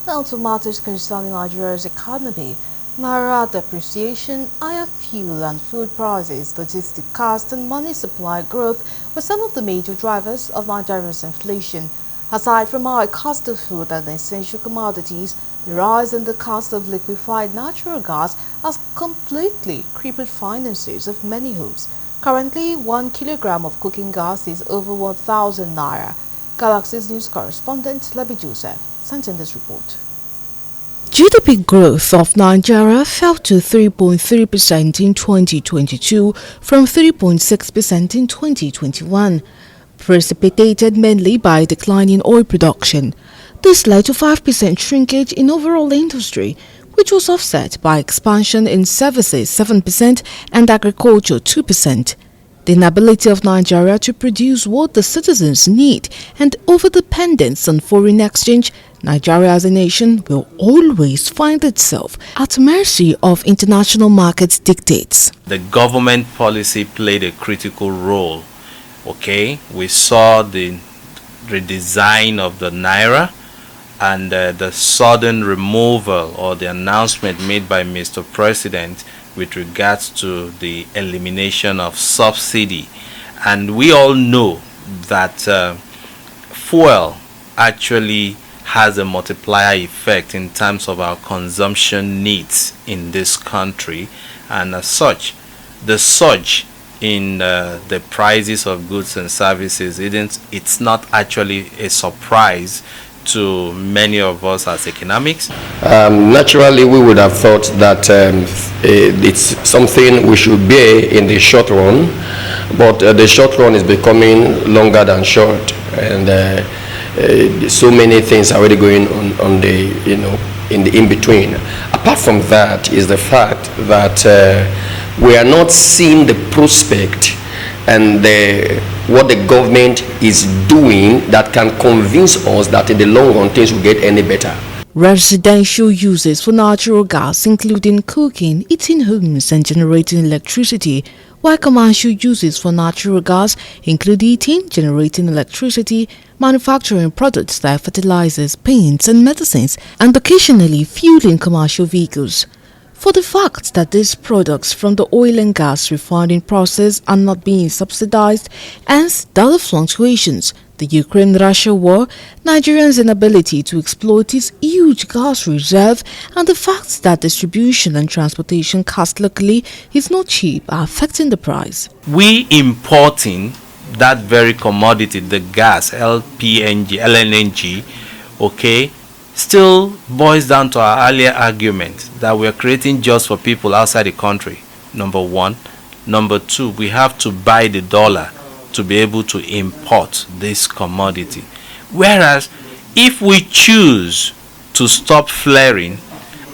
Now to matters concerning Nigeria's economy. Naira depreciation, higher fuel and food prices, logistic cost and money supply growth were some of the major drivers of Nigeria's inflation. Aside from high cost of food and essential commodities, the rise in the cost of liquefied natural gas has completely crippled finances of many homes. Currently, 1 kilogram of cooking gas is over 1,000 naira. Galaxy's news correspondent Lebi Joseph sent in this report. GDP growth of Nigeria fell to 3.3% in 2022 from 3.6% in 2021, precipitated mainly by declining oil production. This led to 5% shrinkage in overall industry, which was offset by expansion in services 7% and agriculture 2%. The inability of Nigeria to produce what the citizens need and overdependence on foreign exchange, Nigeria as a nation will always find itself at mercy of international market dictates. The government policy played a critical role. We saw the redesign of the Naira and the sudden removal or the announcement made by Mr. President with regards to the elimination of subsidy. And we all know that fuel actually has a multiplier effect in terms of our consumption needs in this country, and as such, the surge in the prices of goods and services, it's not actually a surprise to many of us as economics. Naturally, we would have thought that it's something we should bear in the short run, but the short run is becoming longer than short, and so many things are already going on the in the in-between. Apart from that is the fact that we are not seeing the prospect and what the government is doing that can convince us that in the long run things will get any better. Residential uses for natural gas, including cooking, heating homes and generating electricity, while commercial uses for natural gas include heating, generating electricity, manufacturing products like fertilizers, paints and medicines, and occasionally fueling commercial vehicles. For the fact that these products from the oil and gas refining process are not being subsidized, hence dollar fluctuations, the Ukraine-Russia war, Nigerians' inability to exploit its huge gas reserve, and the fact that distribution and transportation cost locally is not cheap are affecting the price. We importing that very commodity, the gas, LPNG, LNG, still boils down to our earlier argument that we are creating jobs for people outside the country, number one. Number two, we have to buy the dollar to be able to import this commodity. Whereas if we choose to stop flaring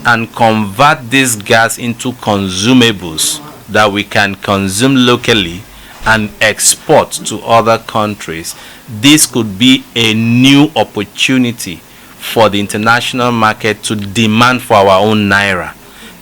and convert this gas into consumables that we can consume locally and export to other countries, this could be a new opportunity for the international market to demand for our own Naira,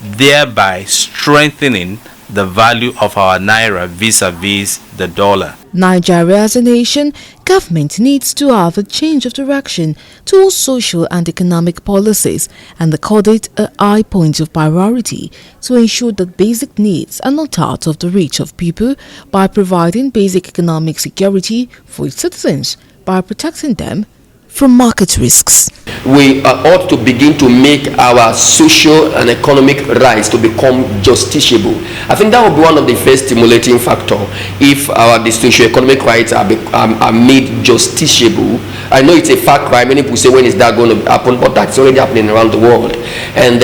thereby strengthening the value of our Naira vis-a-vis the dollar. Nigeria as a nation, government needs to have a change of direction towards social and economic policies and accord it a high point of priority to ensure that basic needs are not out of the reach of people by providing basic economic security for its citizens by protecting them from market risks. We ought to begin to make our social and economic rights to become justiciable. I think that would be one of the first stimulating factor if our socio-economic rights are made justiciable. I know it's a far cry. Many people say, when is that going to happen? But that's already happening around the world. And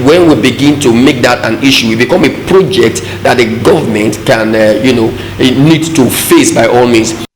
when we begin to make that an issue, it become a project that the government can need to face by all means.